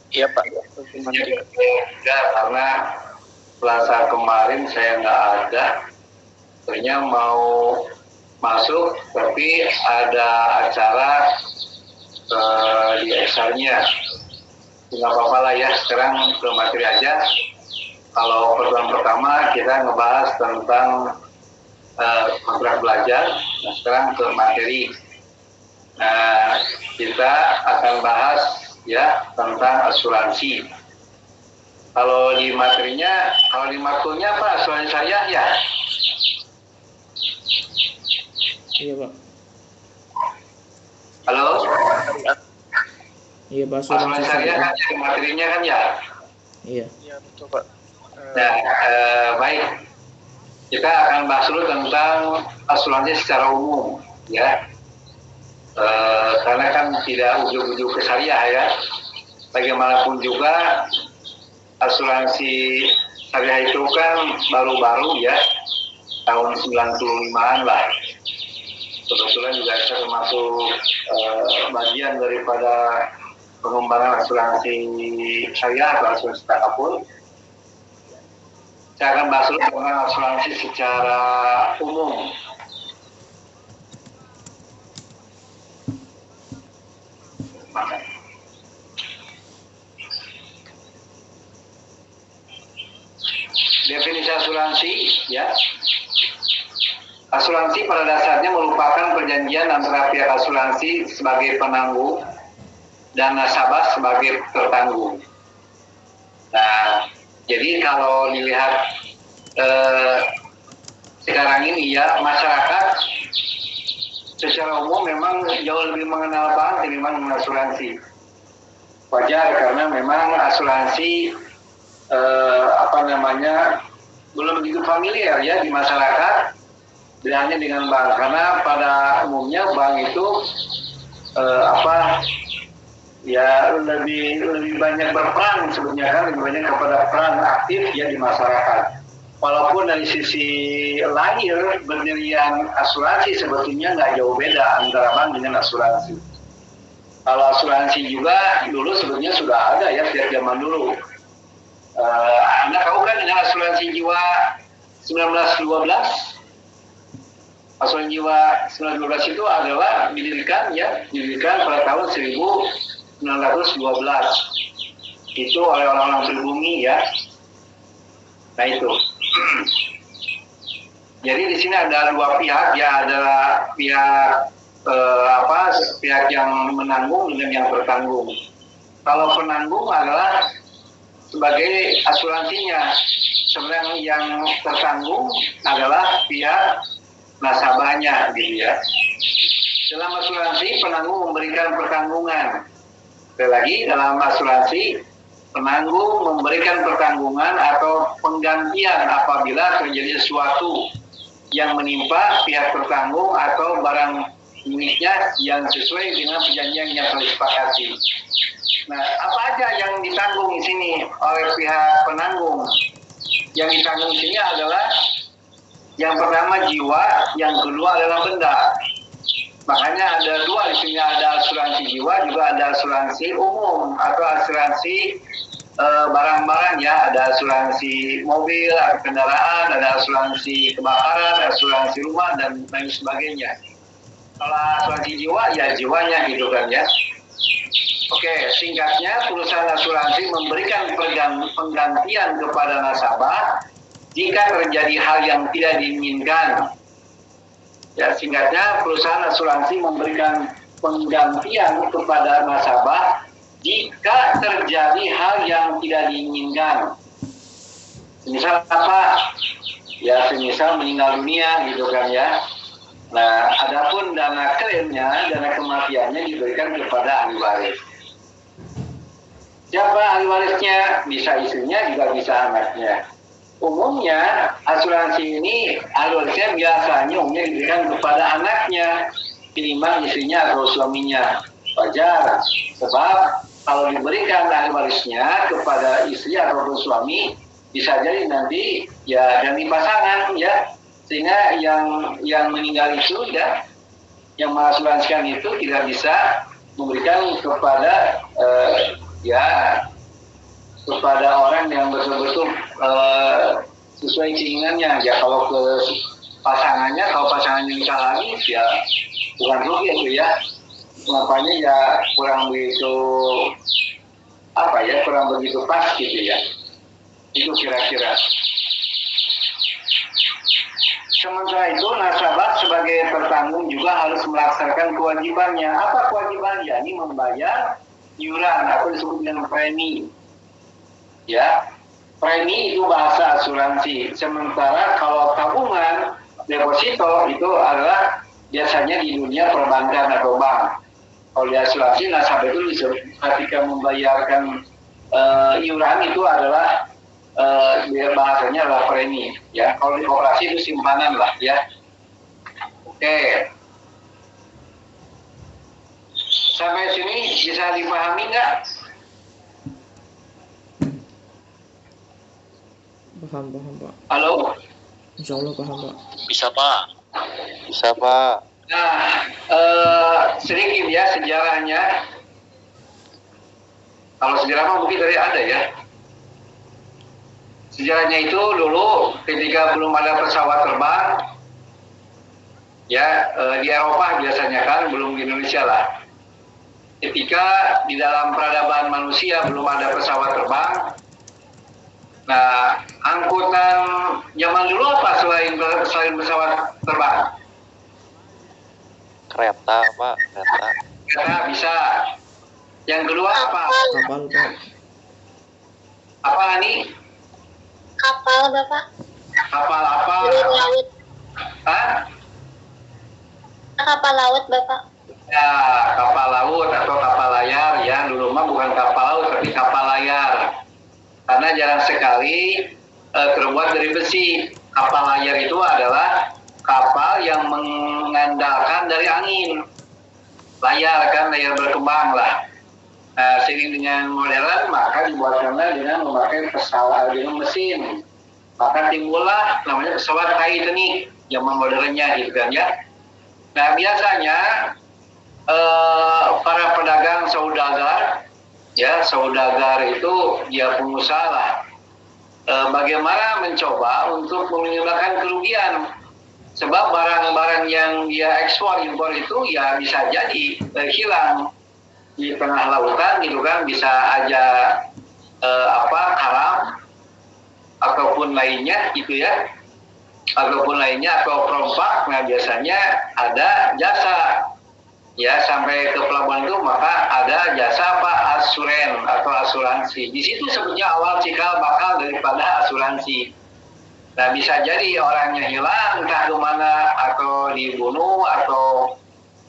Iya Pak. Enggak, karena Selasa kemarin saya nggak ada, ternyata mau masuk tapi ada acara di eksarnya. Nggak apa-apa lah ya, sekarang ke materi aja. Kalau pertemuan pertama kita ngebahas tentang kontrak belajar, nah sekarang ke materi. Nah, kita akan bahas ya tentang asuransi. Kalau di materinya, kalau di makulnya apa asuransi syariah ya? Iya Pak. Halo? Iya Pak, asuransi syariah kan di materinya kan ya? Iya betul Pak. Nah, baik. Kita akan bahas dulu tentang asuransi secara umum ya. Karena kan tidak ujung-ujung ke syariah ya. Bagaimanapun juga asuransi syariah itu kan baru-baru ya, tahun 95-an lah. Kebetulan juga saya termasuk bagian daripada pengembangan asuransi syariah atau asuransi takaful. Saya akan bahas dulu tentang asuransi secara umum. Definisi asuransi ya. Asuransi pada dasarnya merupakan perjanjian antara pihak asuransi sebagai penanggung dan nasabah sebagai tertanggung. Nah, jadi kalau dilihat sekarang ini ya, masyarakat secara umum memang jauh lebih mengenal bank ketimbang asuransi. Wajar karena memang asuransi belum begitu familiar ya di masyarakat, tidak hanya dengan bank, karena pada umumnya bank itu lebih banyak berperan sebetulnya kan, lebih banyak kepada peran aktif ya di masyarakat. Walaupun dari sisi lahir pendirian asuransi sebetulnya nggak jauh beda antara bank dengan asuransi. Kalau asuransi juga dulu sebetulnya sudah ada ya sejak zaman dulu. Anda tahu kan dengan asuransi jiwa 1912? Asuransi jiwa 1912 itu adalah didirikan pada tahun 1912. Itu oleh orang-orang pribumi ya. Nah itu. Jadi di sini ada dua pihak ya, ada pihak yang menanggung dengan yang bertanggung. Kalau penanggung adalah sebagai asuransinya, sebenarnya yang tertanggung adalah pihak nasabahnya gitu ya. Dalam asuransi penanggung memberikan pertanggungan. Sekali lagi dalam asuransi penanggung memberikan pertanggungan atau penggantian apabila terjadi sesuatu yang menimpa pihak tertanggung atau barang miliknya yang sesuai dengan perjanjian yang telah disepakati. Nah, apa aja yang ditanggung di sini oleh pihak penanggung? Yang ditanggung di sini adalah yang pertama jiwa, yang kedua adalah benda. Makanya ada dua di sini, ada asuransi jiwa, juga ada asuransi umum atau asuransi barang-barang ya, ada asuransi mobil, ada kendaraan, ada asuransi kebakaran, ada asuransi rumah dan lain sebagainya. Kalau asuransi jiwa ya jiwanya gitu kan ya. Oke, singkatnya perusahaan asuransi memberikan penggantian kepada nasabah jika terjadi hal yang tidak diinginkan. Ya, singkatnya perusahaan asuransi memberikan penggantian kepada nasabah jika terjadi hal yang tidak diinginkan. Misal apa? Ya, semisal meninggal dunia gitu kan ya. Nah, adapun dana klaimnya, dana kematiannya diberikan kepada ahli waris. Siapa ahli warisnya? Bisa istrinya, juga bisa anaknya. Umumnya asuransi ini ahli warisnya biasanya umumnya diberikan kepada anaknya ketimbang istrinya atau suaminya. Wajar, sebab kalau diberikan ahli warisnya kepada istri atau suami, bisa jadi nanti ya ganti pasangan ya, sehingga yang meninggal itu ya, yang mengasuransikan itu tidak bisa memberikan kepada kepada orang yang betul-betul sesuai keinginannya. Ya kalau ke pasangannya, kalau pasangannya nikah lagi, ya bukan rugi itu ya. Makanya ya kurang begitu kurang begitu pas gitu ya. Itu kira-kira. Sementara itu nasabah sebagai tertanggung juga harus melaksanakan kewajibannya. Apa kewajibannya? Ini membayar iuran atau disebut dengan premi. Ya, premi itu bahasa asuransi. Sementara kalau tabungan deposito itu adalah biasanya di dunia perbankan atau bank. Kalau di asuransi nasabah itu ketika membayarkan iuran itu adalah bahasanya adalah premi, ya. Kalau di koperasi itu simpanan lah, ya. Oke. Sampai sini bisa dipahami nggak? Paham, Pak. Halo? Insya Allah paham, Pak. Bisa, Pak. Bisa, Pak. Nah, sedikit ya sejarahnya. Kalau sejarah mah mungkin dari ada ya. Sejarahnya itu dulu ketika belum ada pesawat terbang, ya di Eropa biasanya kan, belum di Indonesia lah. Ketika di dalam peradaban manusia belum ada pesawat terbang, nah angkutan zaman dulu apa selain pesawat terbang? Kereta, Pak. Kereta. Kereta bisa. Yang kedua apa? Kapal, Pak. Apa nih? Kapal, Bapak. Kapal apa? Kapal laut. Hah? Kapal laut, Bapak. Ya, kapal laut atau kapal layar ya. Dulu mah bukan kapal laut tapi kapal layar. Karena jarang sekali terbuat dari besi. Kapal layar itu adalah kapal yang mengandalkan dari angin. Layar kan, layar berkembang lah. Seiring dengan modern maka dibuatkanlah dengan memakai pesawat dengan mesin. Maka timbullah namanya pesawat Titanic zaman modernnya gitu kan ya. Nah biasanya para pedagang saudagar itu dia pengusaha lah. Bagaimana mencoba untuk meminimalkan kerugian. Sebab barang-barang yang dia ekspor impor itu ya bisa jadi hilang di tengah lautan gitu kan, bisa aja karam ataupun lainnya gitu ya, atau perompak. Nah biasanya ada jasa ya sampai ke pelabuhan itu, maka ada jasa asuren atau asuransi. Di situ sebetulnya awal cikal bakal daripada asuransi. Nah bisa jadi orangnya hilang entah kemana, atau dibunuh, atau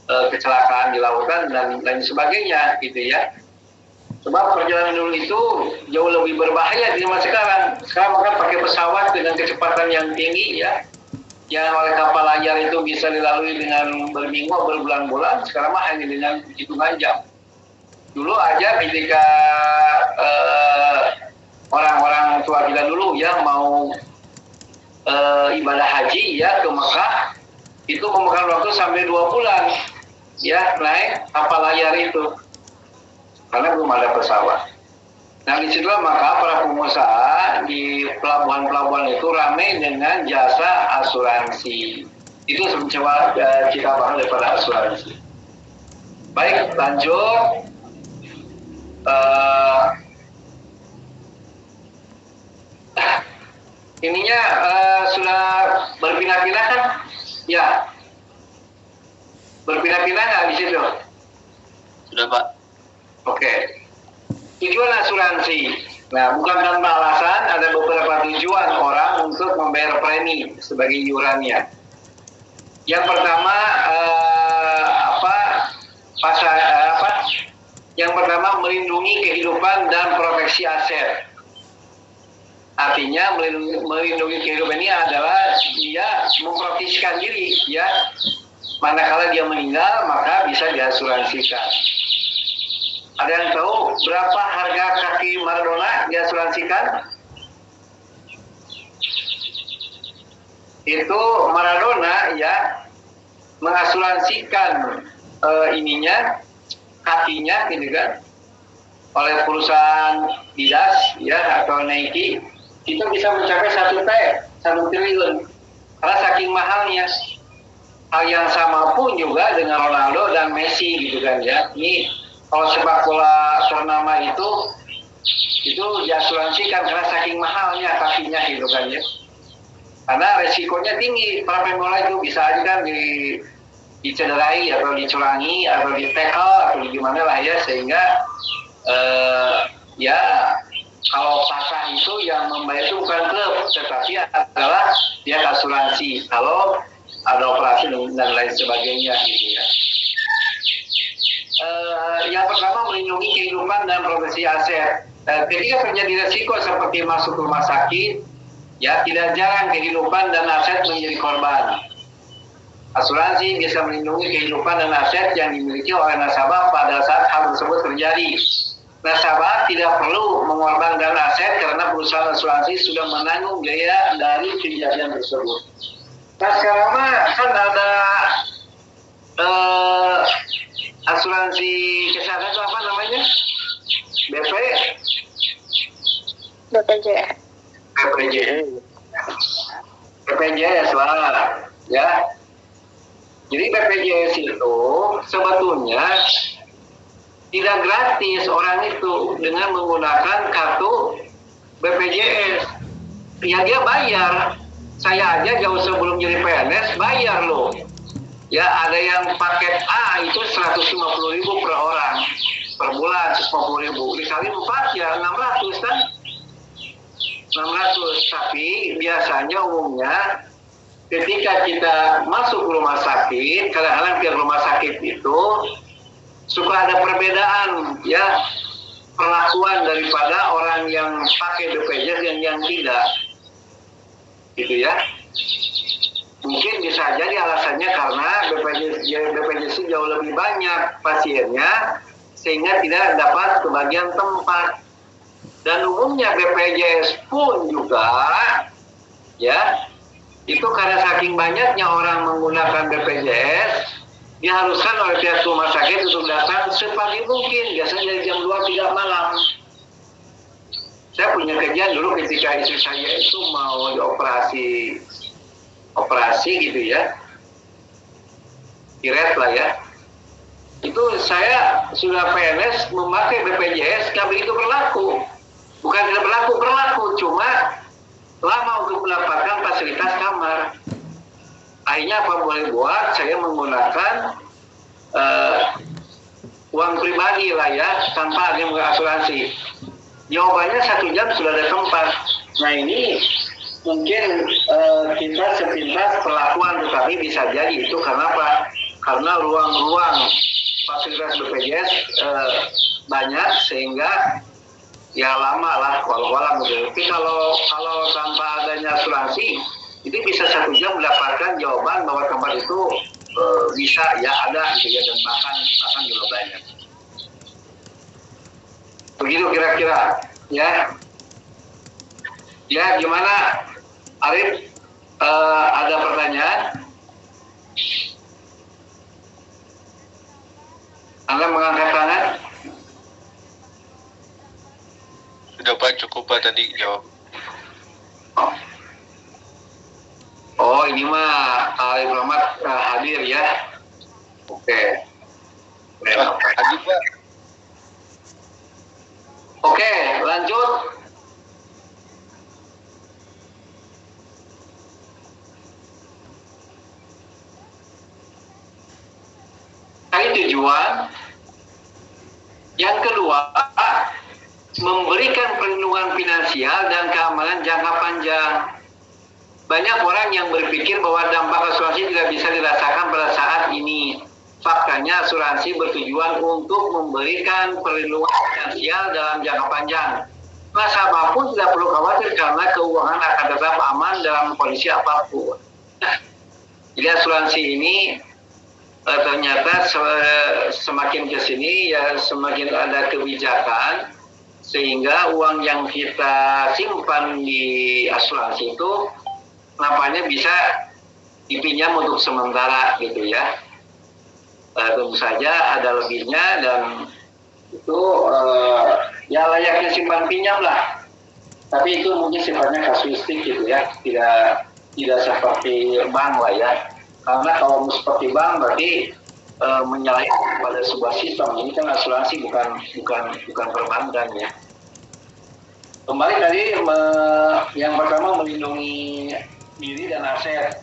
kecelakaan di lautan dan lain sebagainya gitu ya. Sebab perjalanan dulu itu jauh lebih berbahaya di zaman sekarang. Sekarang maka pakai pesawat dengan kecepatan yang tinggi ya, yang oleh kapal layar itu bisa dilalui dengan berminggu, berbulan-bulan. Sekarang mah hanya dengan hitungan jam. Dulu aja ketika orang-orang tua kita dulu ya mau ibadah haji ya ke Mekah, itu memakan waktu sampai 2 bulan ya naik kapal layar itu karena belum ada pesawat. Nah disitulah maka para pengusaha di pelabuhan-pelabuhan itu ramai dengan jasa asuransi. Itu sebenarnya cita banget daripada asuransi. Baik, lanjut. Ininya sudah berpindah-pindah kan? Ya. Berpindah-pindah nggak di situ? Sudah, Pak. Oke. Tujuan asuransi. Nah, bukan tanpa alasan ada beberapa tujuan orang untuk membayar premi sebagai iurannya. Yang pertama Yang pertama melindungi kehidupan dan proteksi aset. Artinya melindungi kehidupan ini adalah dia memproteksikan diri ya. Manakala dia meninggal maka bisa diasuransikan. Ada yang tahu berapa harga kaki Maradona diasuransikan? Itu Maradona ya mengasuransikan kakinya gitu kan. oleh perusahaan bidas ya atau Nike itu bisa mencapai 1 triliun karena saking mahalnya. Hal yang sama pun juga dengan Ronaldo dan Messi gitu kan ya. Ini kalau sepak bola ternama itu diasuransikan karena saking mahalnya kakinya gitu kan ya. Karena resikonya tinggi, para pemain bola itu bisa aja kan dicederai atau dicurangi atau di tackle atau gimana lah ya, sehingga ya kalau patah itu yang membayar itu bukan klub tetapi adalah pihak asuransi kalau ada operasi dan lain sebagainya gitu ya. Yang pertama melindungi kehidupan dan profesi aset. Ketika terjadi resiko seperti masuk rumah sakit, ya tidak jarang kehidupan dan aset menjadi korban. Asuransi bisa melindungi kehidupan dan aset yang dimiliki oleh nasabah pada saat hal tersebut terjadi. Nasabah tidak perlu mengorbankan aset karena perusahaan asuransi sudah menanggung biaya dari kejadian tersebut. Nah sekarang kan ada asuransi kesehatan itu apa namanya? BPJS lah ya. Jadi BPJS itu sebetulnya tidak gratis orang itu dengan menggunakan kartu BPJS. Ya dia bayar. Saya aja jauh sebelum jadi PNS bayar loh. Ya ada yang paket A itu 150.000 per orang per bulan, 150.000. Dikali 4 ya 600 kan? 600. Tapi biasanya umumnya ketika kita masuk rumah sakit, kadang-kadang pihak rumah sakit itu suka ada perbedaan ya perlakuan daripada orang yang pakai BPJS dan yang tidak. Gitu ya. Mungkin bisa jadi alasannya karena BPJS jauh lebih banyak pasiennya sehingga tidak dapat kebagian tempat. Dan umumnya BPJS pun juga ya itu karena saking banyaknya orang menggunakan BPJS diharuskan oleh pihak rumah sakit untuk datang sepagi mungkin, biasanya dari jam 2-3 malam. Saya punya kejadian dulu ketika istri saya itu mau dioperasi gitu ya, kiret lah ya. Itu saya sudah PNS memakai BPJS, nggak begitu berlaku. Bukan tidak berlaku, cuma lama untuk mendapatkan fasilitas kamar. Akhirnya apa boleh buat, saya menggunakan uang pribadi lah ya, tanpa ada asuransi. Jawabannya 1 jam sudah ada tempat. Nah ini mungkin kita sepintas perlakuan, tetapi bisa jadi itu karena apa? Karena ruang-ruang fasilitas BPJS banyak sehingga ya lama lah walau gitu. Tapi kalau tanpa adanya asuransi itu bisa 1 jam mendapatkan jawaban bahwa tempat itu bisa ya ada gitu ya, dan bahkan juga banyak. Begitu kira-kira ya. Ya gimana Arif, ada pertanyaan? Anda mengangkat tangan? Sudah Pak, cukup Pak tadi jawab. Oh ini mah Arif Rahmat hadir ya. Oke. Hadir Pak. Oke, lanjut. Tujuan. Yang kedua, memberikan perlindungan finansial dan keamanan jangka panjang. Banyak orang yang berpikir bahwa dampak asuransi tidak bisa dirasakan pada saat ini. Faktanya asuransi bertujuan untuk memberikan perlindungan finansial dalam jangka panjang. Nasabah pun tidak perlu khawatir karena keuangan akan tetap aman dalam kondisi apapun. Jadi asuransi ini ternyata semakin ke sini ya semakin ada kebijakan sehingga uang yang kita simpan di asuransi itu nampaknya bisa dipinjam untuk sementara gitu ya. Tentu saja ada lebihnya dan itu ya layaknya simpan pinjam lah. Tapi itu mungkin sifatnya kasuistik gitu ya, tidak seperti bank lah ya. Karena kalau seperti bank berarti menyalahi pada sebuah sistem. Ini kan asuransi bukan perbankan ya. Kembali tadi yang pertama melindungi diri dan aset.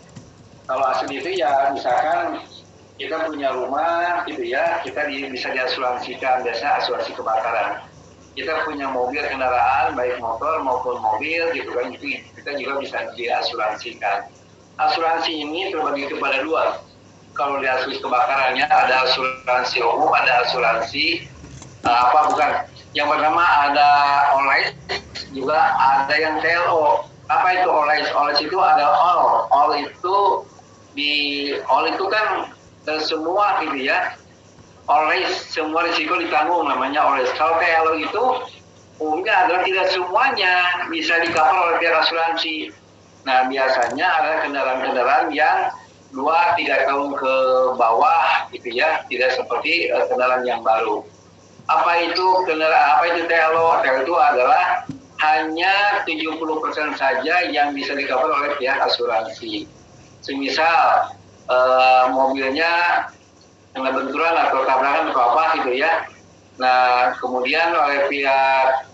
Kalau aset itu ya misalkan kita punya rumah gitu ya, kita bisa diasuransikan, biasa asuransi kebakaran. Kita punya mobil kendaraan baik motor maupun mobil gitu kan, itu kita juga bisa diasuransikan. Asuransi ini terbagi kepada dua. Kalau di asuransi kebakarannya ada asuransi umum, ada asuransi yang pertama ada OLES, juga ada yang TLO. Apa itu OLES? OLES itu ada all itu kan semua gitu ya. OLES semua risiko ditanggung, namanya OLES. Kalau TLO itu umumnya adalah tidak semuanya bisa di-cover oleh pihak asuransi. Nah biasanya ada kendaraan-kendaraan yang 2-3 tahun ke bawah gitu ya, tidak seperti kendaraan yang baru. Apa itu TLO? TLO itu adalah hanya 70% saja yang bisa di-cover oleh pihak asuransi. Semisal mobilnya kena benturan atau tabrakan atau apa gitu ya. Nah kemudian oleh pihak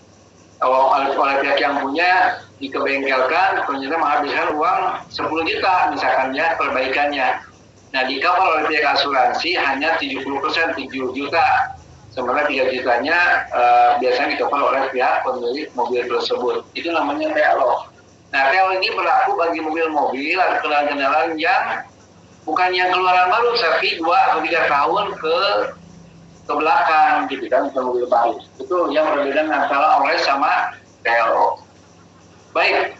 yang punya dikebengkelkan, ternyata menghabiskan uang 10 juta misalkan ya perbaikannya. Nah di-cover oleh pihak asuransi hanya 70%, 7 juta. Sementara 3 jutanya biasanya di-cover oleh pihak pemilik mobil tersebut. Itu namanya TLO. Nah TLO ini berlaku bagi mobil-mobil atau kendaraan-kendaraan yang bukan yang keluaran baru, tapi 2 atau 3 tahun ke belakang gitu kan, bukan mobil baru. Itu yang perbedaan antara OLES sama TLO. Baik.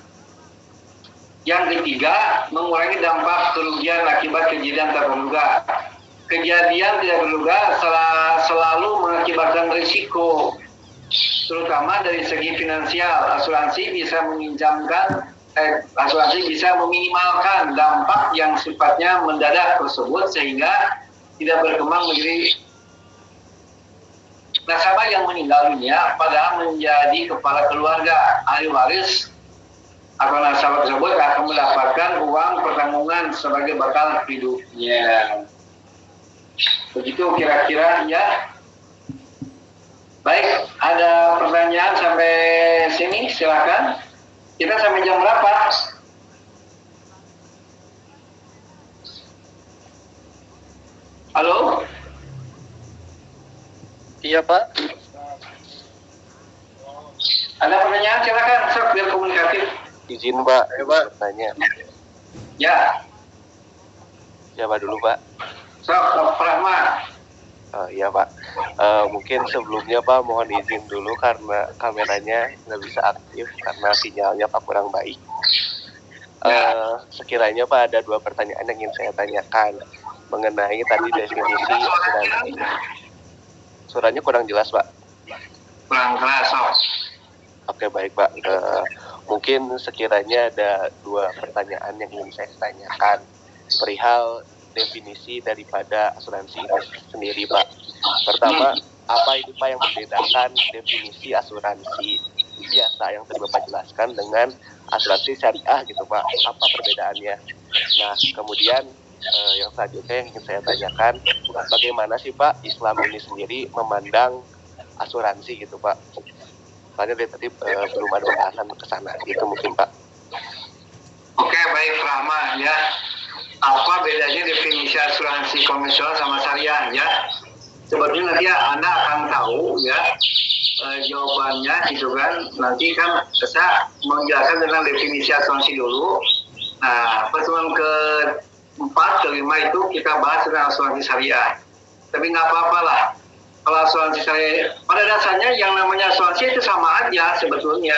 Yang ketiga, mengurangi dampak kerugian akibat kejadian tak terduga. Kejadian tidak terduga selalu mengakibatkan risiko, terutama dari segi finansial. Asuransi bisa meminimalkan dampak yang sifatnya mendadak tersebut sehingga tidak berkembang menjadi nasabah yang meninggal dunia padahal menjadi kepala keluarga. Ahli waris atau nasabah tersebut akan mendapatkan uang pertanggungan sebagai bekal hidupnya. Begitu kira-kira ya. Baik, ada pertanyaan sampai sini? Silakan. Kita sampai jam berapa? Halo? Iya Pak. Ada pertanyaan? Silakan, sok biar komunikatif. Izin Pak, tanya. Ya, Siapa dulu Pak? sok Rahma. Iya Pak. Mungkin sebelumnya Pak mohon izin dulu karena kameranya nggak bisa aktif karena sinyalnya Pak kurang baik. Sekiranya Pak ada 2 pertanyaan yang ingin saya tanyakan mengenai tadi definisi asuransi. Suaranya kurang jelas Pak. Kurang keras, sok. Oke baik Pak. Mungkin sekiranya ada 2 pertanyaan yang ingin saya tanyakan perihal definisi daripada asuransi itu sendiri Pak. Pertama, apa itu Pak yang membedakan definisi asuransi biasa yang tadi Bapak jelaskan dengan asuransi syariah gitu Pak? Apa perbedaannya? Nah, kemudian yang selanjutnya yang ingin saya tanyakan, bagaimana sih Pak Islam ini sendiri memandang asuransi gitu Pak? Soalnya dari tadi belum ada pembahasan ke sana gitu mungkin Pak. Oke, baik Rahma ya. Apa bedanya definisi asuransi konvensional sama syariah ya? Sebetulnya nanti Anda akan tahu ya jawabannya gitu kan. Nanti kan saya menjelaskan tentang definisi asuransi dulu. Nah, pertemuan ke-4, ke-5 itu kita bahas tentang asuransi syariah. Tapi nggak apa-apa lah. Kalau asuransi syariah, pada dasarnya yang namanya asuransi itu sama aja sebetulnya,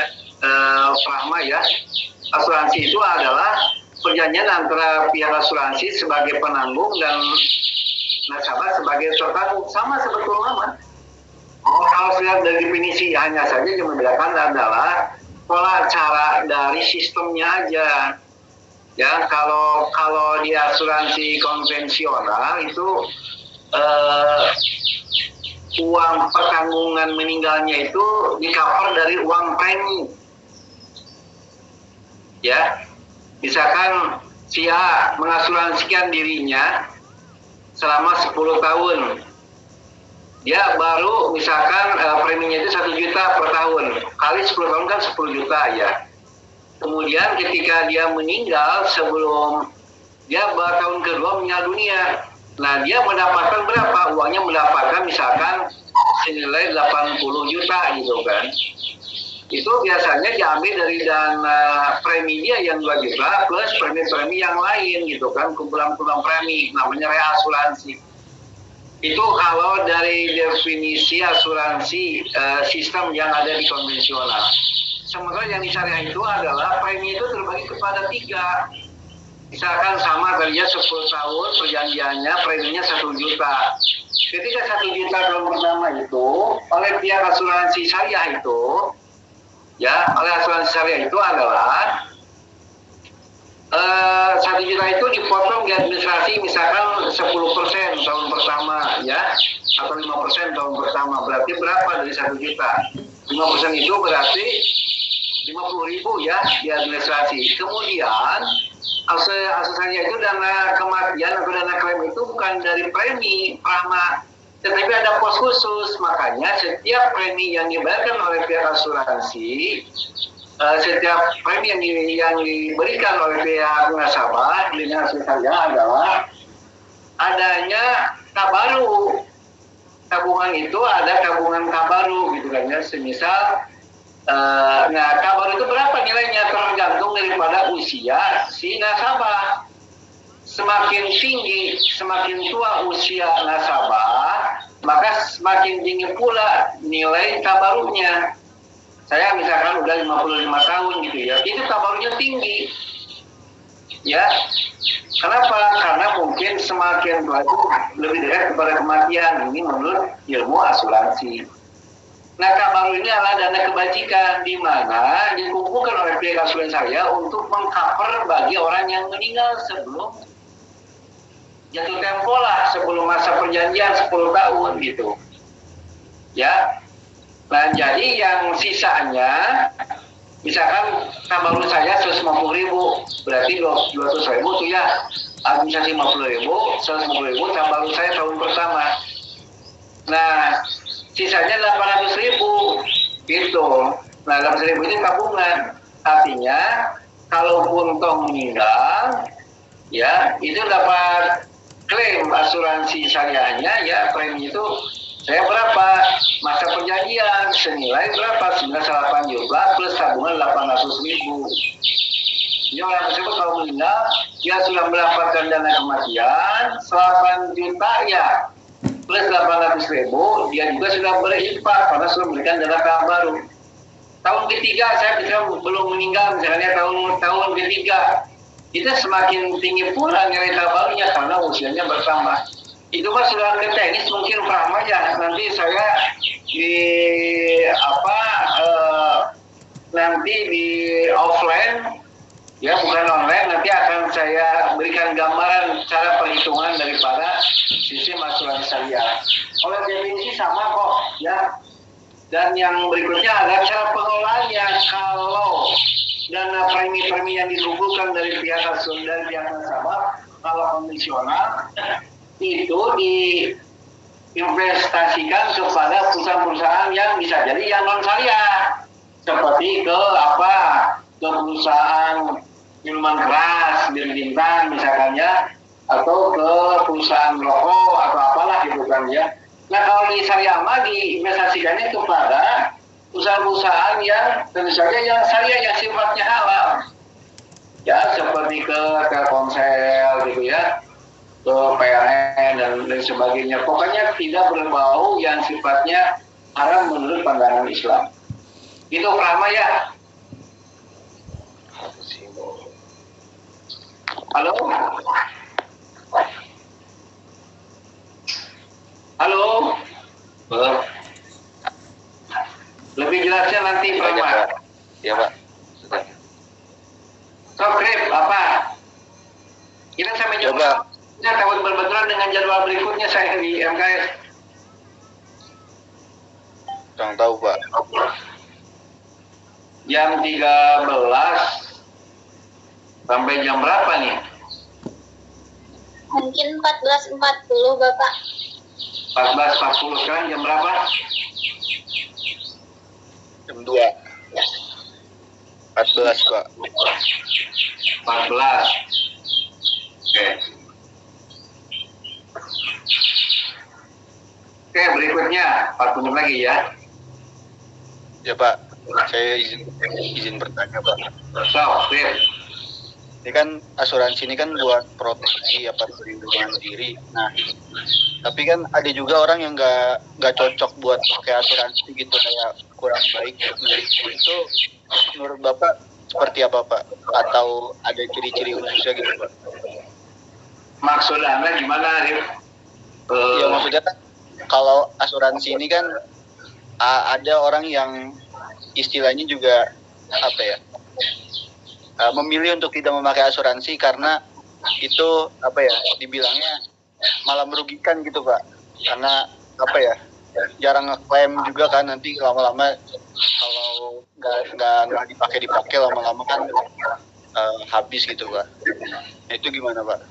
Rahma ya. Asuransi itu adalah perjanjian antara pihak asuransi sebagai penanggung dan nasabah sebagai tertanggung, sama sebetulnya. Kalau lihat dari definisi hanya saja yang membedakan adalah pola cara dari sistemnya aja. Ya, kalau di asuransi konvensional itu uang pertanggungan meninggalnya itu di-cover dari uang premi. Ya, misalkan si A mengasuransikan dirinya selama 10 tahun. Dia baru misalkan preminya itu 1 juta per tahun. Kali 10 tahun kan 10 juta ya. Kemudian ketika dia meninggal sebelum dia tahun kedua meninggal dunia. Nah, dia mendapatkan berapa? Uangnya mendapatkan misalkan senilai 80 juta gitu kan. Itu biasanya diambil dari dana premi dia yang 2 juta plus premi-premi yang lain gitu kan, kumpulan-kumpulan premi, namanya reasuransi. Itu kalau dari definisi asuransi sistem yang ada di konvensional. Sementara yang di syariah itu adalah premi itu terbagi kepada 3. Misalkan sama tadinya 10 tahun perjanjiannya preminya 1 juta. Ketika 1 juta tahun pertama itu oleh pihak asuransi syariah itu, ya oleh asuransi syariah itu adalah 1 juta itu dipotong di administrasi misalkan 10% tahun pertama ya, atau 5% tahun pertama. Berarti berapa dari 1 juta? 5% itu berarti 50.000 ya di administrasi. Kemudian asuransinya itu dana kematian atau dana klaim itu bukan dari premi Prama, tetapi ada pos khusus. Makanya setiap premi yang dibayarkan oleh pihak asuransi, setiap premi yang diberikan oleh pihak nasabah dengan asuransinya adalah adanya tabaru. Tabungan itu ada tabungan tabaru gitu kan ya. Semisal nah tabaru itu berapa nilainya tergantung daripada usia si nasabah. Semakin tinggi, semakin tua usia nasabah, maka semakin tinggi pula nilai tabarunya. Saya misalkan udah 55 tahun gitu ya, itu tabarunya tinggi. Ya, kenapa? Karena mungkin semakin tua itu lebih dekat kepada kematian. Ini menurut ilmu asuransi. Nah, tabaru ini adalah dana kebajikan di mana dikumpulkan oleh pihak asuransi saya untuk mengcover bagi orang yang meninggal sebelum jatuh tempo lah, sebelum masa perjanjian 10 tahun gitu. Ya. Nah, jadi yang sisanya, misalkan tabaru saya 150.000, berarti 200.000 tuh ya, administrasi 50.000, 150.000 tabaru saya tahun pertama. Nah, sisanya 800.000, gitu. Nah, 800.000 itu tabungan. Artinya, kalaupun toh meninggal, ya, itu dapat klaim asuransi syariahnya, ya, premi itu saya berapa? Masa perjanjian senilai berapa? 98 juta plus tabungan 800.000. Jadi orang tersebut kalau meninggal, dia sudah mendapatkan dana kematian 8 juta ya, plus 800.000, dia juga sudah berinfak karena sudah memberikan dana tahap baru. Tahun ketiga saya bisa belum meninggal, misalnya tahun ketiga, itu semakin tinggi pula nilai tahap barunya karena usianya bertambah. Itu mah sudah ke teknis mungkin paham aja. Nanti saya nanti di offline ya, bukan online, nanti akan saya berikan gambaran cara perhitungan daripada sistem asuransi syariah. Oleh definisi sama kok ya. Dan yang berikutnya adalah cara pengelolaannya. Kalau dana premi-premi yang dikumpulkan dari pihak asuransi dan pihak nasabah kalau konvensional itu diinvestasikan kepada perusahaan-perusahaan yang bisa jadi yang non syariah, seperti ke perusahaan minuman keras, bir bintang misalkan ya, atau ke perusahaan rokok atau apalah gitu kan ya. Nah, kalau di syariah mah diinvestasikannya kepada perusahaan-perusahaan yang tentu saja yang syariah yang sifatnya halal ya, seperti ke Telkomsel gitu ya, ke PLN dan sebagainya. Pokoknya tidak berbau yang sifatnya haram menurut pandangan Islam. Itu Prama ya. Halo? Halo? Lebih jelasnya nanti Prama. Ya Pak. Sudah. So, Grip, apa? Kita sampai jumpa. Tahun berbenturan dengan jadwal berikutnya saya di MKS. Kurang tahu Pak. Jam 13 sampai jam berapa nih? Mungkin 14.40 Bapak. 14.40. Sekarang jam berapa? Jam 2. 14 Pak. 14. Oke. Oke, berikutnya 4 menit lagi ya. Ya Pak, saya izin bertanya Pak. So, Rif. Ini kan asuransi ini kan buat proteksi apa perlindungan diri. Nah, tapi kan ada juga orang yang nggak cocok buat pakai asuransi gitu, kayak kurang baik. Nah, itu menurut Bapak seperti apa Pak? Atau ada ciri-ciri khususnya gitu Pak? Maksud Anda gimana, Rif? Ya maksudnya kan kalau asuransi ini kan ada orang yang istilahnya juga apa ya, memilih untuk tidak memakai asuransi karena itu apa ya, dibilangnya malah merugikan gitu Pak, karena apa ya, jarang ngeklaim juga kan, nanti lama-lama kalau nggak dipakai lama-lama kan habis gitu Pak. Nah, itu gimana Pak?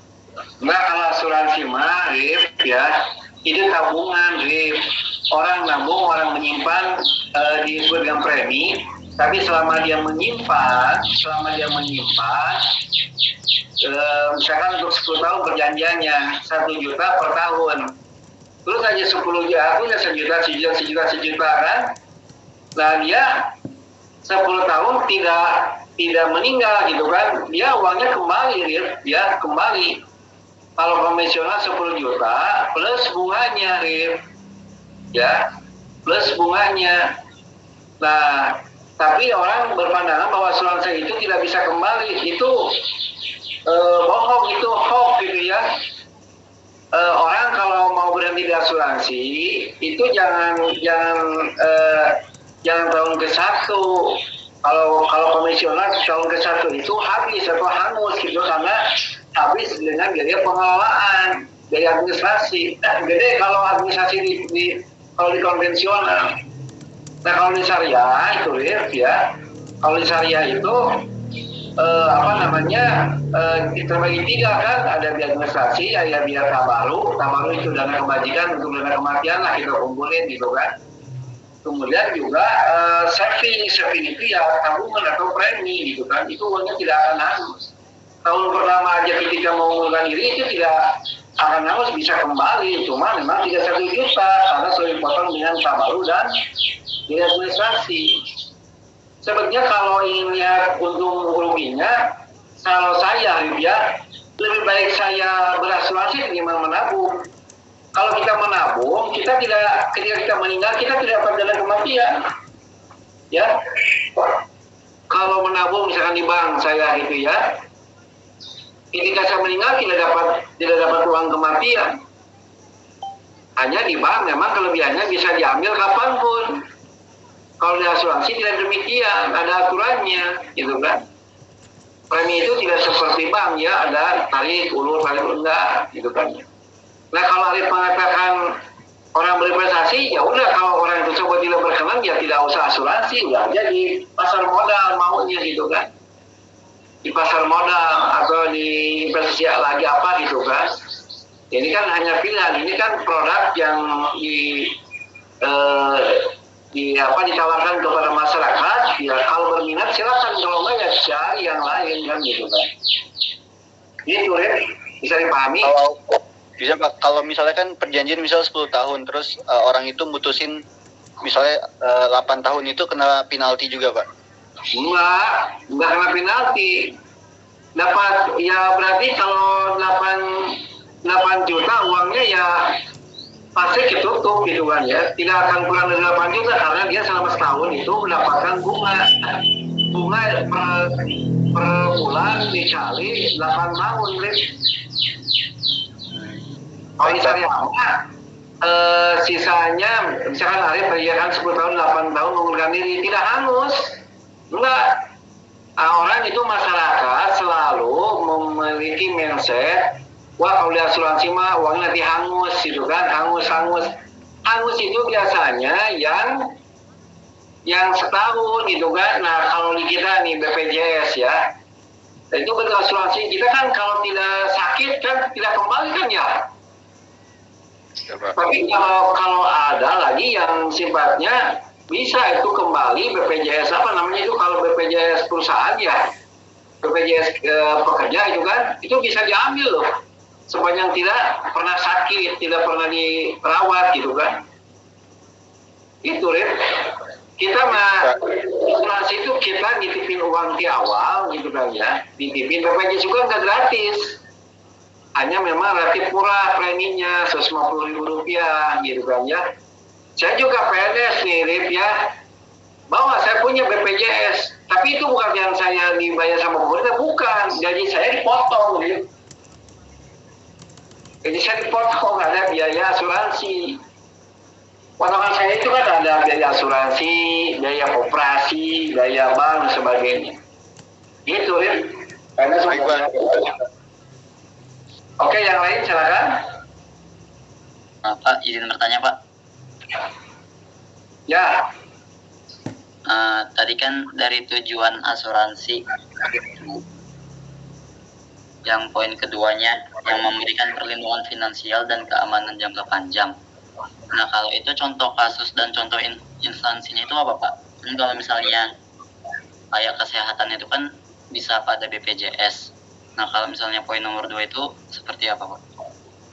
Nah, kalau asuransi mah, Rif, ya, itu tabungan, Rif. Orang nabung, orang menyimpan disebut dengan premi, tapi selama dia menyimpan, misalkan untuk 10 tahun perjanjiannya 1 juta per tahun, terus aja 10 juta, aku ya sejuta kan. Nah, dia 10 tahun tidak meninggal gitu kan, dia uangnya kembali, Rif, dia kembali. Kalau konvensional 10 juta plus bunganya, Rif, ya, plus bunganya. Nah, tapi orang berpandangan bahwa asuransi itu tidak bisa kembali, itu bohong, itu hoax gitu ya. Orang kalau mau berhenti di asuransi itu jangan tahun ke-1. Kalau komisioner tahun ke-1 itu habis atau hangus gitu, karena habis dengan biaya pengelolaan, biaya administrasi. Gede kalau administrasi kalau di konvensional. Nah, kalau di syariah itu ya, kalau di syariah itu terbagi 3 kan, ada biaya administrasi, ada biaya tabaru itu dana kebajikan untuk dana kematian lah kita kumpulin gitu kan. Kemudian juga saving itu ya tabungan atau premi gitu kan, itu uangnya tidak akan hangus. Tahun pertama aja ketika mau mengundurkan diri itu tidak akan hangus, bisa kembali, cuma memang tidak 1 juta karena sudah dipotong dengan tabaru dan biaya administrasi. Sebetulnya kalau ingin lihat untung ruginya, kalau saya ya lebih baik saya berasuransi ketimbang menabung. Kalau kita menabung, ketika kita meninggal, kita tidak dapat dana kematian. Ya, kalau menabung misalkan di bank saya gitu ya, ketika saya meninggal tidak dapat uang kematian. Hanya di bank memang kelebihannya bisa diambil kapanpun. Kalau di asuransi tidak demikian, ada aturannya, gitu kan. Premi itu tidak seperti bank ya, ada tarik ulur enggak, gitu kan. Nah, kalau Arif mengatakan orang berinvestasi, ya udah, kalau orang itu coba tidak berkenan, ya tidak usah asuransi, udah aja di pasar modal maunya gitu kan. Di pasar modal atau di investasi lagi apa gitu kan. Ini kan hanya pilihan, ini kan produk yang ditawarkan kepada masyarakat, ya kalau berminat silakan, kalau enggak ya cari yang lain kan gitu kan. Gitu ya, bisa dipahami. Bisa Pak, kalau misalnya kan perjanjian misal 10 tahun, terus orang itu mutusin misalnya 8 tahun, itu kena penalti juga Pak? Enggak kena penalti. Dapat, ya berarti kalau 8 juta uangnya ya pasti ketutup gitu kan ya. Tidak akan kurang dari 8 juta karena dia selama setahun itu mendapatkan bunga per bulan dikali 8 tahun. Kalau misalnya sisanya, misalkan Arif kan 10 tahun, 8 tahun mengundurkan diri, tidak hangus. Enggak. Orang itu masyarakat selalu memiliki mindset, wah kalau di asuransi mah uangnya nanti hangus gitu kan, hangus itu biasanya yang yang setahun gitu kan. Nah kalau di kita nih BPJS ya, itu betul asuransi kita kan kalau tidak sakit kan tidak kembali kan ya. Tapi kalau ada lagi yang sifatnya bisa itu kembali BPJS apa namanya itu kalau BPJS perusahaan ya, BPJS pekerja itu kan itu bisa diambil loh sepanjang tidak pernah sakit, tidak pernah dirawat gitu kan. Itu Rip. Kita mah asuransi itu kita nitipin uang di awal gitu kan ya, nitipin BPJS juga nggak gratis, hanya memang relatif murah preminya Rp150.000 gitu kan ya. Saya juga PNS nih Rip ya, bahwa saya punya BPJS, tapi itu bukan yang saya dibayar sama pemerintah, bukan, jadi saya dipotong Rip. Jadi saya dipotong ada biaya asuransi. Potongan saya itu kan ada biaya asuransi, biaya operasi, biaya bank, dan sebagainya. Gitu ya. Karena semuanya. Oke, yang lain silakan. Pak, izin bertanya Pak. Ya. Tadi kan dari tujuan asuransi, yang poin keduanya, yang memberikan perlindungan finansial dan keamanan jangka panjang. Nah kalau itu contoh kasus dan contoh instansinya itu apa Pak? Ini kalau misalnya kayak kesehatan itu kan bisa pada BPJS. Nah kalau misalnya poin nomor 2 itu seperti apa Pak?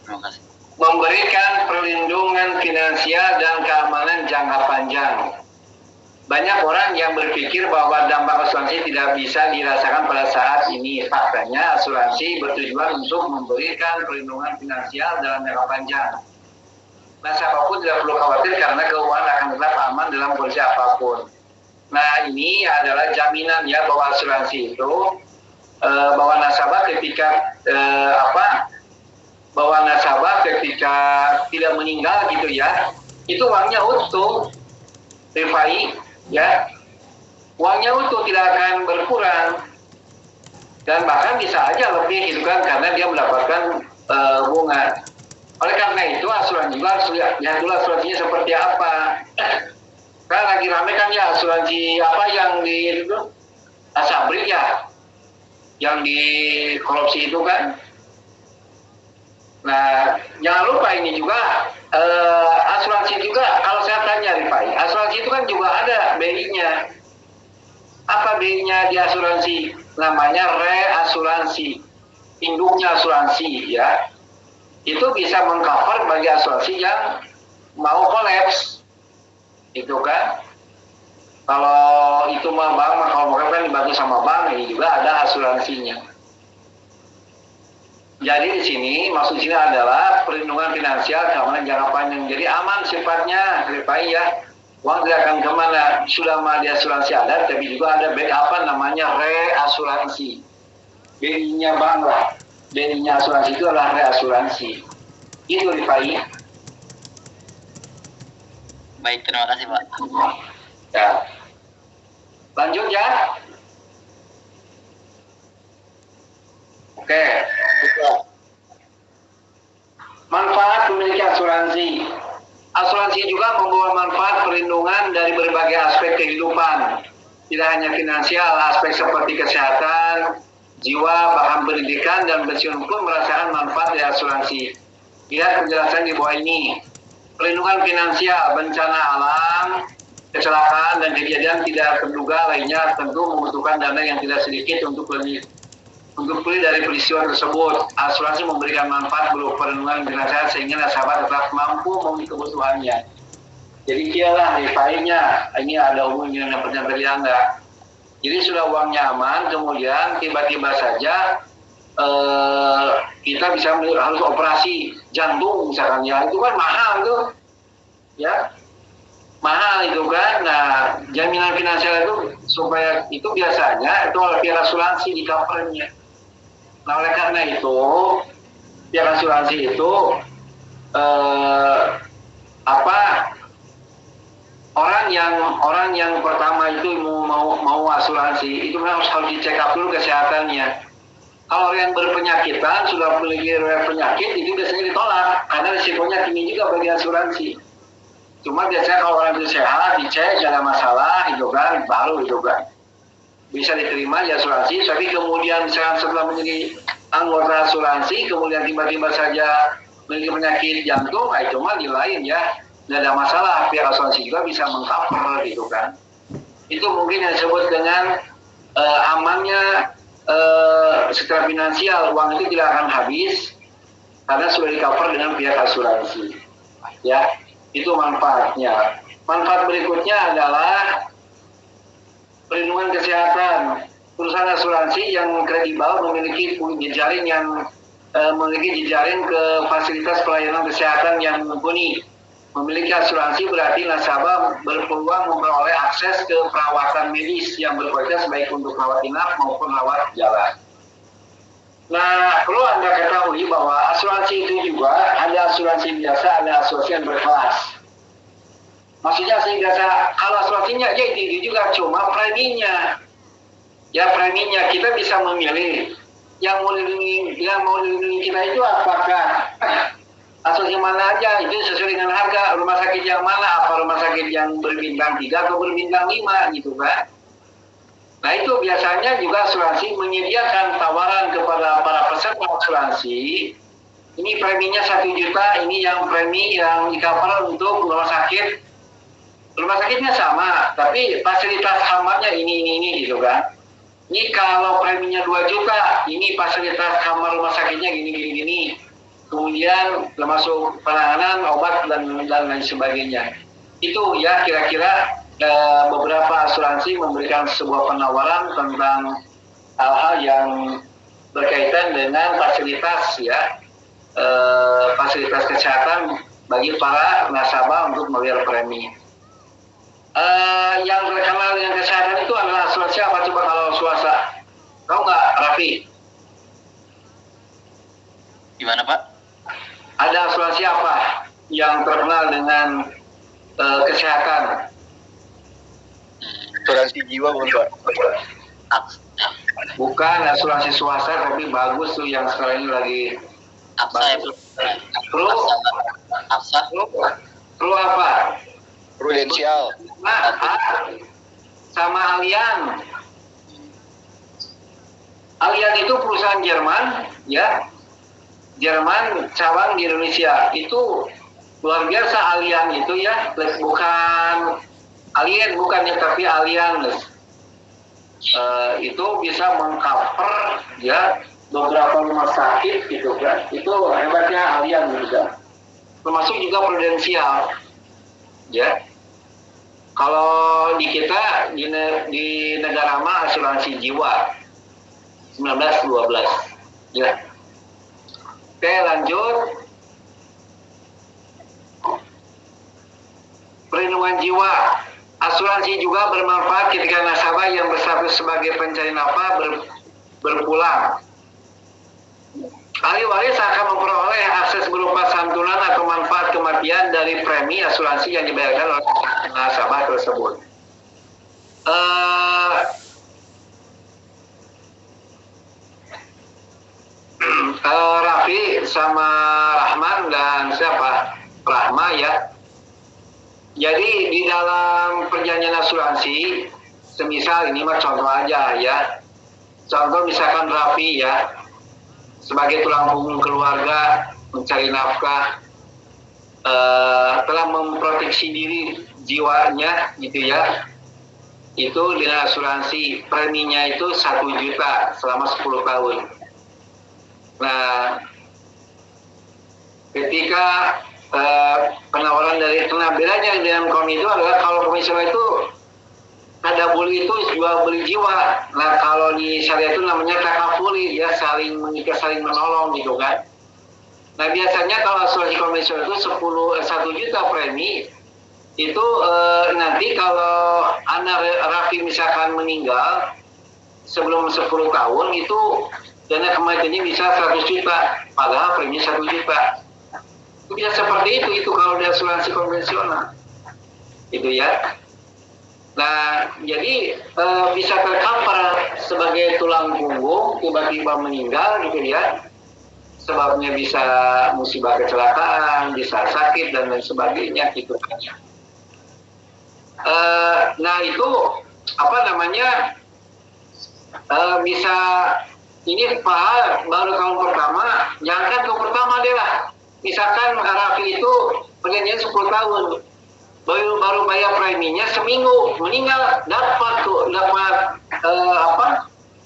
Terima kasih. Memberikan perlindungan finansial dan keamanan jangka panjang. Banyak orang yang berpikir bahwa dampak asuransi tidak bisa dirasakan pada saat ini. Faktanya asuransi bertujuan untuk memberikan perlindungan finansial dalam jangka panjang. Nah, siapapun tidak perlu khawatir karena keuangan akan tetap aman dalam kondisi apapun. Nah, ini adalah jaminan ya bahwa asuransi itu bahwa nasabah ketika bahwa nasabah ketika tidak meninggal gitu ya, itu uangnya utuh, Rifai ya, uangnya utuh tidak akan berkurang dan bahkan bisa aja lebih gitu kan karena dia mendapatkan bunga. Oleh karena itu asuransi juga harus lihat dulu asuransinya seperti apa. Kan lagi rame kan ya asuransi apa yang di itu Asabri ya, yang di korupsi itu kan. Nah jangan lupa ini juga asuransi juga kalau saya tanya Rifai, asuransi itu kan juga ada BI-nya. Apa BI-nya di asuransi? Namanya reasuransi, induknya asuransi ya. Itu bisa mengcover bagi asuransi yang mau kolaps, itu kan. Kalau itu mah bank, kalau mereka kan dibantu sama bank, ini juga ada asuransinya. Jadi di sini maksud sini adalah perlindungan finansial keamanan jangka panjang. Jadi aman sifatnya, Rifai ya. Uang tidak akan kemana, sudah mah di asuransi ada, tapi juga ada backup namanya reasuransi. BI-nya bank lah. BI-nya asuransi itu adalah reasuransi. Itu Rifai. Baik, terima kasih Pak. Ya. Lanjut ya. Oke. Manfaat memiliki asuransi. Asuransi juga membawa manfaat perlindungan dari berbagai aspek kehidupan. Tidak hanya finansial, aspek seperti kesehatan, jiwa, bahkan pendidikan dan pensiun pun merasakan manfaat dari asuransi. Lihat penjelasan di bawah ini. Perlindungan finansial, bencana alam, kecelakaan dan kejadian tidak terduga lainnya tentu membutuhkan dana yang tidak sedikit untuk pulih dari peristiwa tersebut. Asuransi memberikan manfaat berupa perlindungan finansial sehingga nasabah tetap mampu memenuhi kebutuhannya. Jadi kialah Rifai-nya, ini ada umumnya yang pertanyaan dari Anda. Jadi sudah uangnya aman, kemudian tiba-tiba saja kita bisa harus operasi jantung misalkan ya, itu kan mahal itu, ya mahal itu kan. Nah jaminan finansial itu supaya itu biasanya itu oleh pihak asuransi di covernya. Nah oleh karena itu pihak asuransi itu orang yang pertama itu mau asuransi itu harus dicek up dulu kesehatannya. Kalau yang berpenyakitan sudah memiliki penyakit itu biasanya ditolak karena risikonya tinggi juga bagi asuransi. Cuma biasanya kalau orang itu sehat, dicek, gak ada masalah, gitu kan, baru gitu kan. Bisa diterima di asuransi, tapi kemudian misalkan setelah menjadi anggota asuransi, kemudian tiba-tiba saja memiliki penyakit jantung, itu mah di lain ya. Tidak ada masalah, pihak asuransi juga bisa mengcover gitu kan. Itu mungkin yang disebut dengan amannya secara finansial, uang itu tidak akan habis karena sudah di-cover dengan pihak asuransi. Ya, itu manfaatnya. Manfaat berikutnya adalah perlindungan kesehatan. Perusahaan asuransi yang kredibel memiliki jejaring yang memiliki jejaring ke fasilitas pelayanan kesehatan yang mumpuni. Memiliki asuransi berarti nasabah berpeluang memperoleh akses ke perawatan medis yang berkualitas baik untuk rawat inap maupun rawat jalan. Nah, perlu Anda ketahui bahwa asuransi itu juga ada asuransi biasa, ada asuransi yang berkelas. Maksudnya sehingga kalau asuransinya ya itu juga cuma preminya. Ya preminya kita bisa memilih yang mau dilindungi kita itu apakah asuransi mana aja, itu sesuai dengan harga, rumah sakit yang mana, apa rumah sakit yang berbintang 3 atau berbintang 5 gitu kan. Nah itu biasanya juga asuransi menyediakan tawaran kepada para peserta asuransi. Ini preminya 1 juta, ini yang premi yang di-cover untuk rumah sakit. Rumah sakitnya sama, tapi fasilitas kamarnya ini gitu kan. Ini kalau preminya 2 juta, ini fasilitas kamar rumah sakitnya gini. Kemudian termasuk penanganan, obat, dan lain sebagainya. Itu ya kira-kira beberapa asuransi memberikan sebuah penawaran tentang hal-hal yang berkaitan dengan fasilitas ya, fasilitas kesehatan bagi para nasabah untuk membayar premi. Yang terkenal dengan kesehatan itu adalah asuransi apa coba kalau swasta? Tahu nggak, Raffi? Gimana Pak? Ada asuransi apa yang terkenal dengan kesehatan? Asuransi jiwa bukan Pak? Bukan asuransi swasta, tapi bagus tuh yang sekarang ini lagi. Aksa ya, Aksa. Perlu apa? Prudensial. Nah, sama Allianz. Allianz itu perusahaan Jerman, ya. Jerman cabang di Indonesia. Itu luar biasa Allianz itu ya, bukan Allianz bukannya tapi Allianz. Itu bisa mengcover ya beberapa rumah sakit gitu kan. Itu hebatnya Allianz juga. Termasuk juga prudensial. Ya. Kalau di kita di negara mah asuransi jiwa 1912 ya. Oke, lanjut. Perlindungan jiwa. Asuransi juga bermanfaat ketika nasabah yang berstatus sebagai pencari nafkah berpulang. Ahli waris akan memperoleh akses berupa santunan atau manfaat kematian dari premi asuransi yang dibayarkan oleh nasabah tersebut. Raffi sama Rahman dan siapa? Rahma ya. Jadi di dalam perjanjian asuransi, semisal ini mah contoh aja ya. Contoh misalkan Raffi ya, sebagai tulang punggung keluarga mencari nafkah, telah memproteksi diri jiwanya gitu ya. Itu dengan asuransi preminya itu 1 juta selama 10 tahun. Nah, ketika penawaran dari bedanya dengan komi itu adalah kalau komisioner itu ada beli itu jual beli jiwa. Nah kalau di syariah itu namanya takafuli ya, saling mengikat, saling menolong gitu kan. Nah biasanya kalau asuransi komisioner itu 1 juta premi itu nanti kalau anak Raffi misalkan meninggal sebelum 10 tahun itu dana kematiannya bisa 100 juta padahal premi 1 juta. Itu bisa seperti itu kalau di asuransi konvensional itu ya. Nah jadi bisa tercover sebagai tulang punggung tiba-tiba meninggal gitu ya, sebabnya bisa musibah kecelakaan, bisa sakit dan lain sebagainya gitu kan. Nah itu apa namanya bisa ini Pak baru tahun pertama, jangankan tahun pertama deh lah. Misalkan Raffi itu perjanjian 10 tahun, baru bayar preminya seminggu, meninggal dapat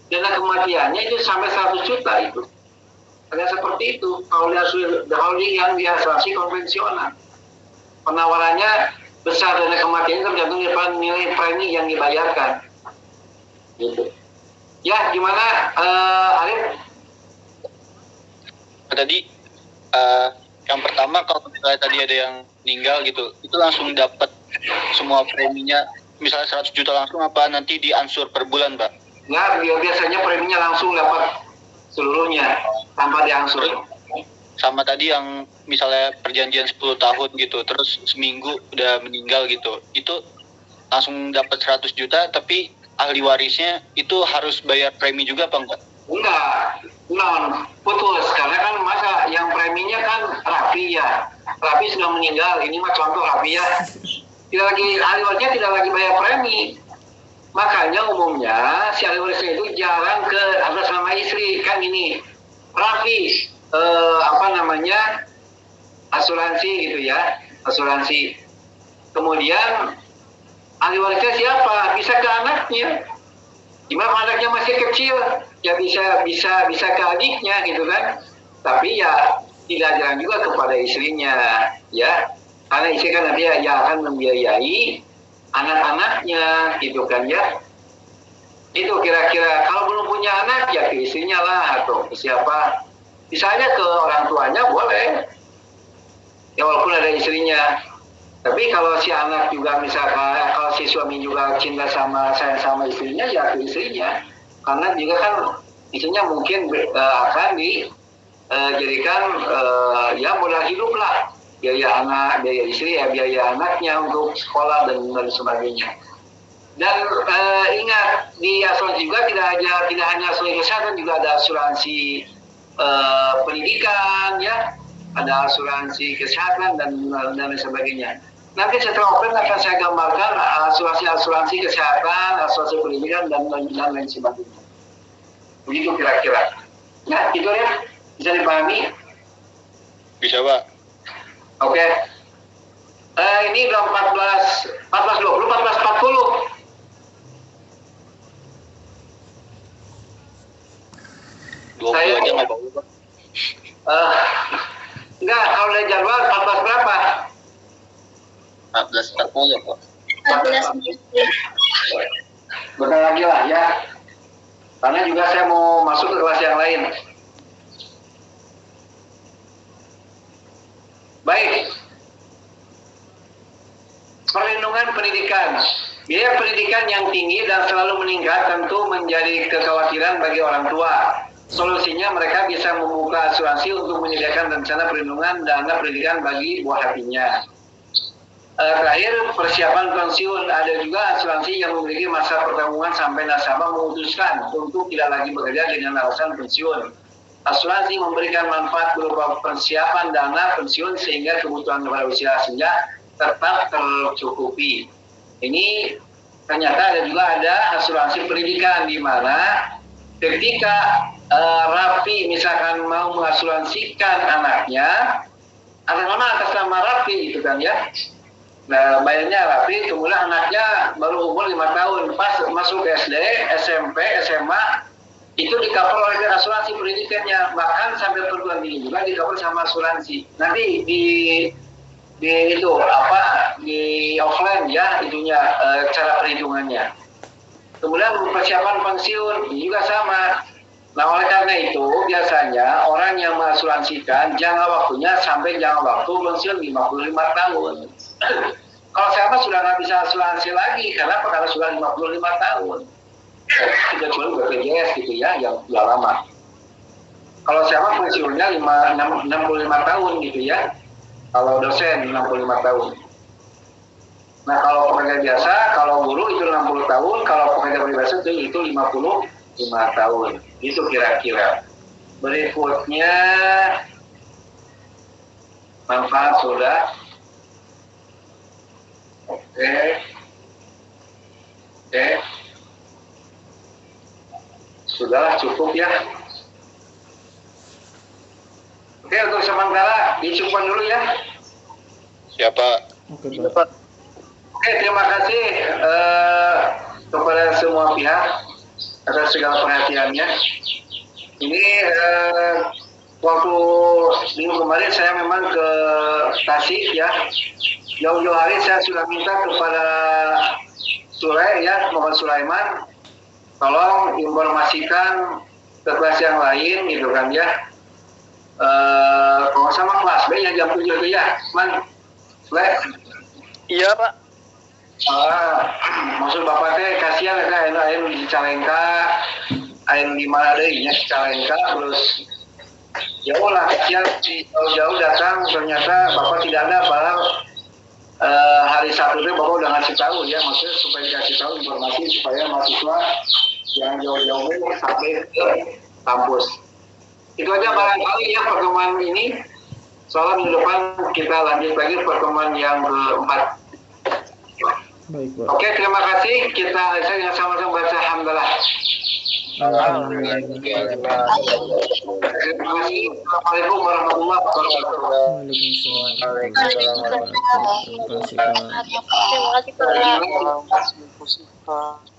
dana kematiannya itu sampai 100 juta itu. Ada seperti itu kalau yang di asuransi konvensional. Penawarannya besar, dana kematian tergantung dari nilai premi yang dibayarkan. Gitu. Ya, gimana Arif? Tadi yang pertama kalau misalnya tadi ada yang meninggal gitu, itu langsung dapat semua preminya, misalnya 100 juta langsung apa nanti diansur per bulan, Pak? Ya, biasanya preminya langsung dapat seluruhnya tanpa diangsur. Sama tadi yang misalnya perjanjian 10 tahun gitu, terus seminggu udah meninggal gitu, itu langsung dapat 100 juta, tapi ahli warisnya itu harus bayar premi juga apa enggak? Enggak, putus. Karena kan masa yang preminya kan Raffi ya. Raffi sudah meninggal, ini mah contoh Raffi ya. Ahli warisnya tidak lagi bayar premi. Makanya umumnya si ahli warisnya itu jarang ke atas nama istri. Kan ini, Raffi, asuransi gitu ya, asuransi. Kemudian ahli warisnya siapa? Bisa ke anaknya. Gimana anaknya masih kecil, ya bisa ke adiknya gitu kan. Tapi ya tidak jarang juga kepada istrinya, ya. Karena istri kan nanti ya akan membiayai anak-anaknya gitu kan ya. Itu kira-kira kalau belum punya anak ya ke istrinya lah atau ke siapa. Misalnya ke orang tuanya boleh. Ya walaupun ada istrinya. Tapi kalau si anak juga misalkan, kalau si suami juga cinta sayang sama istrinya, ya ke istrinya. Karena juga kan istrinya mungkin akan dijadikan ya modal hidup lah. Biaya anak, biaya istri, ya biaya anaknya untuk sekolah dan sebagainya. Dan ingat di asuransi juga tidak hanya asuransi kesehatan, juga ada asuransi pendidikan, ya, ada asuransi kesehatan dan lain sebagainya. Nanti setelah open akan saya gambarkan asuransi kesehatan, asuransi pendidikan dan lain sebagainya. Begitu kira-kira. Ya, itu ya. Bisa dipahami? Bisa, Pak. Oke. Ini udah 14.20, 14.40. Saya aja nggak apa-apa. Enggak, kalau dari jadwal 14 berapa? 14.40 kok. 14 menit. Bentar lagi lah ya. Karena juga saya mau masuk ke kelas yang lain. Baik. Perlindungan pendidikan. Biaya pendidikan yang tinggi dan selalu meningkat tentu menjadi kekhawatiran bagi orang tua. Solusinya mereka bisa membuka asuransi untuk menyediakan rencana perlindungan dana pendidikan bagi buah hatinya. Terakhir, persiapan pensiun. Ada juga asuransi yang memiliki masa pertanggungan sampai nasabah memutuskan untuk tidak lagi bekerja dengan alasan pensiun. Asuransi memberikan manfaat berupa persiapan dana pensiun sehingga kebutuhan pada usia senja tetap tercukupi. Ini ternyata ada asuransi pendidikan di mana ketika Raffi misalkan mau mengasuransikan anaknya, atas nama Raffi gitu kan ya. Nah, bayarnya Raffi, kemudian anaknya baru umur 5 tahun, pas masuk SD, SMP, SMA, itu di-cover oleh asuransi pendidikannya, bahkan sampai perguruan tinggi juga di-cover sama asuransi. Nanti di offline ya itunya cara perhitungannya. Kemudian persiapan pensiun juga sama. Nah, oleh karena itu biasanya orang yang mengasuransikan jangka waktunya sampai jangka waktu pensiun 55 tahun. Kalau siapa sudah nggak bisa asuransi lagi karena sudah 55 tahun. Kecuali BPJS gitu ya yang sudah lama. Kalau siapa pensiunnya 65 tahun gitu ya. Kalau dosen 65 tahun. Nah, kalau pekerja biasa, kalau guru itu 60 tahun, kalau pekerja biasa itu 55 tahun. Itu kira-kira. Berikutnya manfaat sudah. Oke. Oke. Sudahlah, cukup ya. Oke, untuk sementara dicukupkan dulu ya. Siapa? Oke, Pak. Oke, terima kasih kepada semua pihak atas segala perhatiannya. Ini waktu minggu kemarin saya memang ke Tasik ya. Jauh-jauh hari saya sudah minta kepada Sule ya, Muhammad Sulaiman, tolong informasikan ke kelas yang lain gitu kan ya. Kalau sama kelas B yang jam 7 itu ya, Man. Sule. Iya, Pak. Maksud Bapak teh kasihan ya air di Cicalengka, air di mana deh ya Cicalengka, terus jauh lah kasihan jauh-jauh datang ternyata Bapak tidak ada, padahal hari Sabtu itu Bapak udah ngasih tahu ya, maksudnya supaya dikasih tahu informasi supaya mahasiswa yang jauh-jauh sampai ke kampus. Itu aja barangkali ya pertemuan ini. Soalnya minggu depan kita lanjut lagi pertemuan yang keempat. Baik, Pak. Oke, terima kasih. Saya dengan sama-sama baca alhamdulillah. Terima kasih. Assalamualaikum warahmatullahi wabarakatuh. Waalaikumsalam. Terima kasih, Pak. Terima kasih, Pak. Terima kasih, Pak.